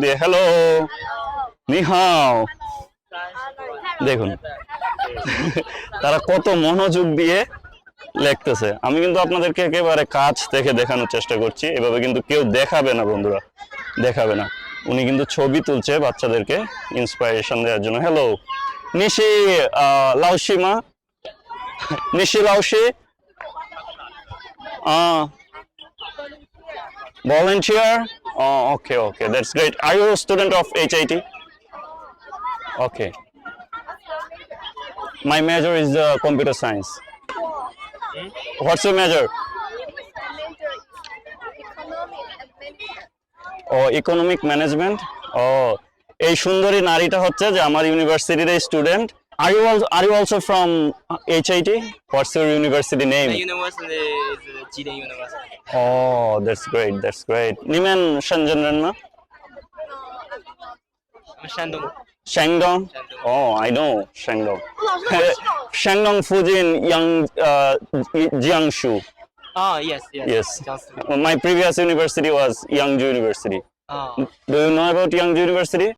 দিয়ে হ্যালো নি হাও দেখুন তারা কত মনোযোগ দিয়ে লিখতেছে। আমি কিন্তু আপনাদেরকে একেবারে কাছ থেকে দেখানোর চেষ্টা করছি, এভাবে কিন্তু কেউ দেখাবে না বন্ধুরা, দেখাবে না। উনি কিন্তু ছবি তুলছে বাচ্চাদেরকে ইন্সপায়ারেশন দেওয়ার জন্য। Hello Nishi লাউশিমা, Nishi লাউশি volunteer. Oh, okay, that's great. Are you a student of HIT? Okay. My major is computer science. What's your major? Oh, economic management. Oh, এই সুন্দরী নারীটা হচ্ছে যে আমার ইউনিভার্সিটির student. Are you also from HIT? What's your university name? The university is Jilin University. Oh, that's great. 니면 션전ren마? Shandong. Shandong? Oh, I know Shandong. Shandong Fujin Yang Jiangsu. Oh, yes. Yes. Just, My previous university was Yangzhou University. oh. Do you know about Yangzhou University?